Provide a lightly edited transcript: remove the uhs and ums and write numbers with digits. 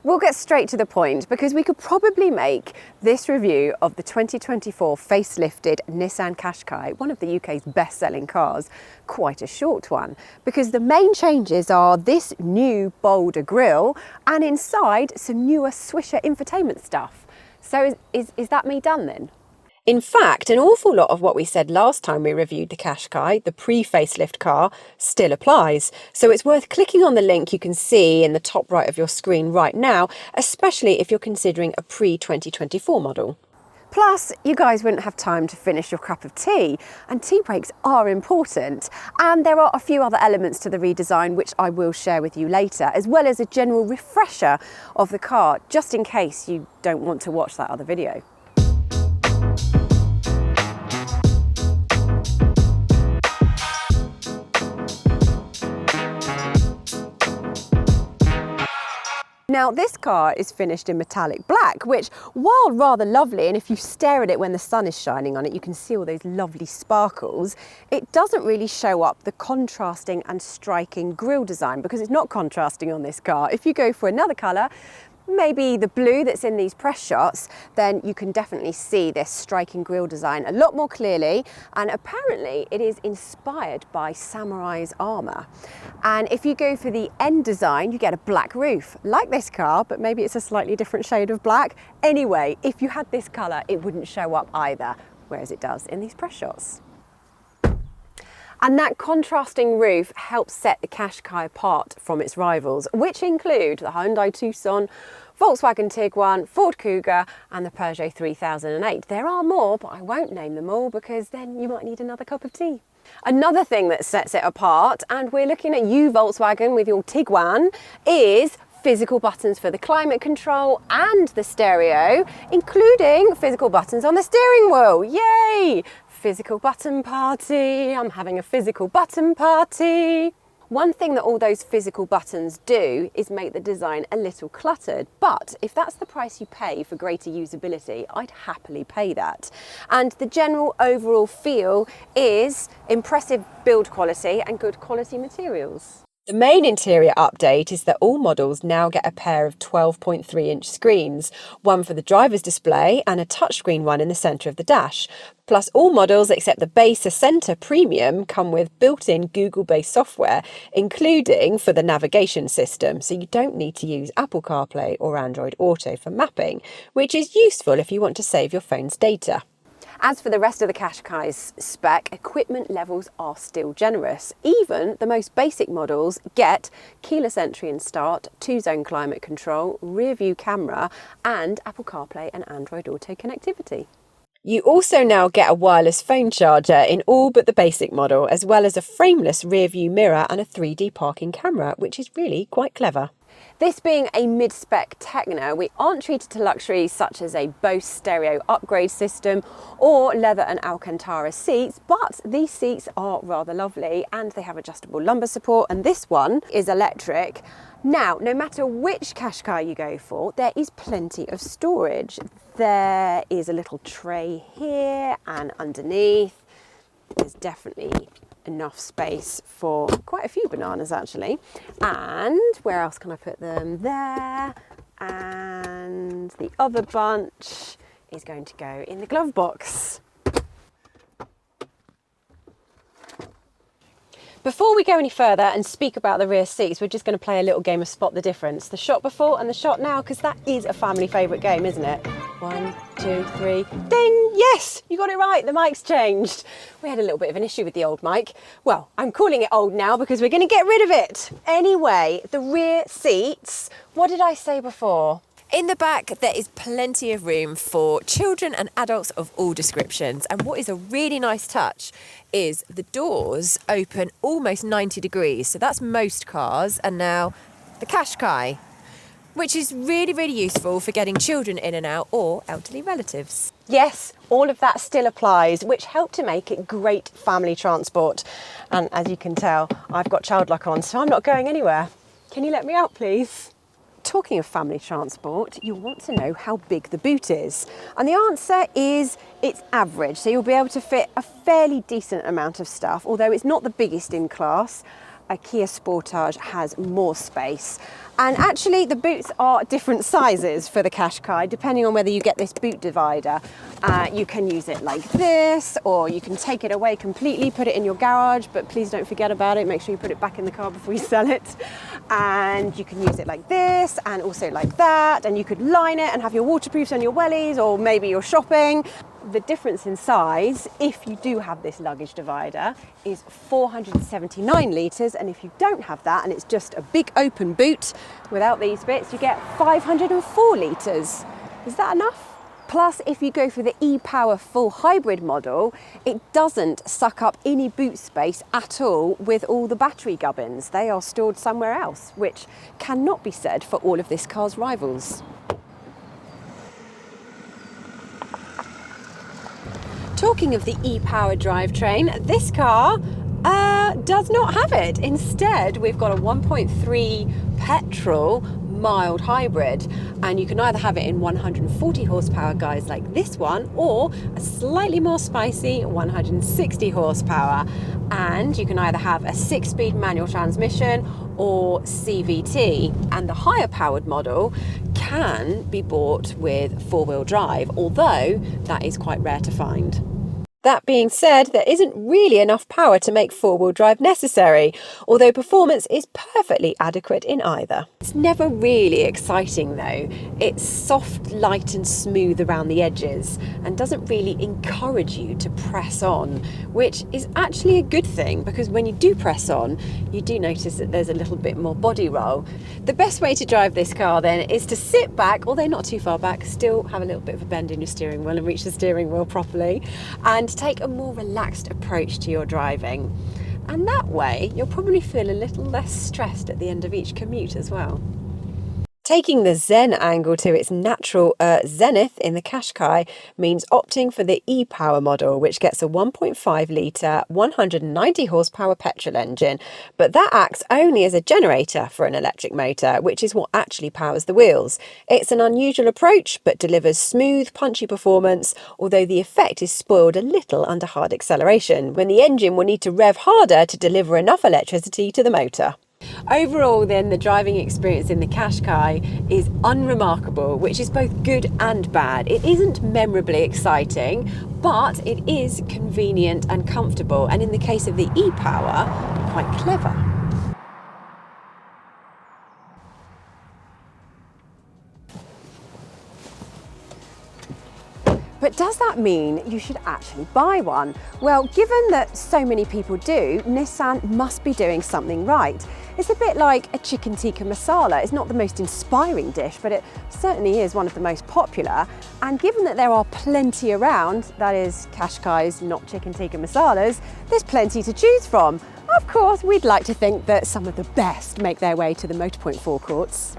We'll get straight to the point because we could probably make this review of the 2024 facelifted Nissan Qashqai, one of the UK's best-selling cars, quite a short one, because the main changes are this new bolder grille and inside some newer Swisher infotainment stuff. So is that me done then? In fact, an awful lot of what we said last time we reviewed the Qashqai, the pre-facelift car, still applies. So it's worth clicking on the link you can see in the top right of your screen right now, especially if you're considering a pre-2024 model. Plus, you guys wouldn't have time to finish your cup of tea, and tea breaks are important. And there are a few other elements to the redesign which I will share with you later, as well as a general refresher of the car, just in case you don't want to watch that other video. Now this car is finished in metallic black, which, while rather lovely, and if you stare at it when the sun is shining on it, you can see all those lovely sparkles, it doesn't really show up the contrasting and striking grille design because it's not contrasting on this car. If you go for another colour, maybe the blue that's in these press shots, then you can definitely see this striking grille design a lot more clearly, and apparently it is inspired by samurai's armour. And if you go for the end design, you get a black roof, like this car, but maybe it's a slightly different shade of black. Anyway, if you had this colour, it wouldn't show up either, whereas it does in these press shots. And that contrasting roof helps set the Qashqai apart from its rivals, which include the Hyundai Tucson, Volkswagen Tiguan, Ford Kuga and the Peugeot 3008. There are more, but I won't name them all because then you might need another cup of tea. Another thing that sets it apart, and we're looking at you Volkswagen with your Tiguan, is physical buttons for the climate control and the stereo, including physical buttons on the steering wheel. Yay! Physical button party. I'm having a physical button party. One thing that all those physical buttons do is make the design a little cluttered, but if that's the price you pay for greater usability, I'd happily pay that. And the general overall feel is impressive build quality and good quality materials. The main interior update is that all models now get a pair of 12.3-inch screens, one for the driver's display and a touchscreen one in the centre of the dash. Plus, all models except the base Ascenta Premium come with built-in Google-based software, including for the navigation system, so you don't need to use Apple CarPlay or Android Auto for mapping, which is useful if you want to save your phone's data. As for the rest of the Qashqai's spec, equipment levels are still generous. Even the most basic models get keyless entry and start, 2-zone climate control, rear view camera and Apple CarPlay and Android Auto connectivity. You also now get a wireless phone charger in all but the basic model, as well as a frameless rear view mirror and a 3D parking camera, which is really quite clever. This being a mid-spec Techno, we aren't treated to luxuries such as a Bose stereo upgrade system or leather and Alcantara seats, but these seats are rather lovely and they have adjustable lumbar support, and this one is electric. Now, no matter which Qashqai you go for, there is plenty of storage. There is a little tray here and underneath. There's definitely enough space for quite a few bananas actually. And where else can I put them? There. And the other bunch is going to go in the glove box. Before we go any further and speak about the rear seats, we're just going to play a little game of Spot the Difference. The shot before and the shot now, because that is a family favourite game, isn't it? 1, 2, 3, ding! Yes, you got it right, the mic's changed. We had a little bit of an issue with the old mic. Well, I'm calling it old now because we're going to get rid of it. Anyway, the rear seats, what did I say before? In the back, there is plenty of room for children and adults of all descriptions. And what is a really nice touch is the doors open almost 90 degrees. So that's most cars. And now the Qashqai, which is really, really useful for getting children in and out or elderly relatives. Yes, all of that still applies, which helped to make it great family transport. And as you can tell, I've got child lock on, so I'm not going anywhere. Can you let me out, please? Talking of family transport, you'll want to know how big the boot is. And the answer is it's average. So you'll be able to fit a fairly decent amount of stuff, although it's not the biggest in class. a Kia Sportage has more space. And actually the boots are different sizes for the Qashqai, depending on whether you get this boot divider. You can use it like this, or you can take it away completely, put it in your garage, but please don't forget about it. Make sure you put it back in the car before you sell it. And you can use it like this, and also like that. And you could line it and have your waterproofs on your wellies, or maybe you're shopping. The difference in size, if you do have this luggage divider, is 479 litres, and if you don't have that and it's just a big open boot without these bits, you get 504 litres. Is that enough? Plus, if you go for the e-Power full hybrid model, it doesn't suck up any boot space at all with all the battery gubbins. They are stored somewhere else, which cannot be said for all of this car's rivals. Talking of the e-Power drivetrain, this car does not have it. Instead, we've got a 1.3 petrol mild hybrid, and you can either have it in 140 horsepower guys like this one, or a slightly more spicy 160 horsepower. And you can either have a 6-speed manual transmission or CVT, and the higher powered model can be bought with 4-wheel drive, although that is quite rare to find. That being said, there isn't really enough power to make 4-wheel drive necessary, although performance is perfectly adequate in either. It's never really exciting though. It's soft, light and smooth around the edges and doesn't really encourage you to press on, which is actually a good thing, because when you do press on, you do notice that there's a little bit more body roll. The best way to drive this car then is to sit back, although not too far back, still have a little bit of a bend in your steering wheel and reach the steering wheel properly, and take a more relaxed approach to your driving. And that way you'll probably feel a little less stressed at the end of each commute as well. Taking the Zen angle to its natural zenith in the Qashqai means opting for the e-Power model, which gets a 1.5 litre 190 horsepower petrol engine, but that acts only as a generator for an electric motor, which is what actually powers the wheels. It's an unusual approach, but delivers smooth, punchy performance, although the effect is spoiled a little under hard acceleration, when the engine will need to rev harder to deliver enough electricity to the motor. Overall then, the driving experience in the Qashqai is unremarkable, which is both good and bad. It isn't memorably exciting, but it is convenient and comfortable, and in the case of the e-Power, quite clever. But does that mean you should actually buy one? Well, given that so many people do, Nissan must be doing something right. It's a bit like a chicken tikka masala. It's not the most inspiring dish, but it certainly is one of the most popular. And given that there are plenty around, that is Qashqais, not chicken tikka masalas, there's plenty to choose from. Of course, we'd like to think that some of the best make their way to the Motorpoint forecourts.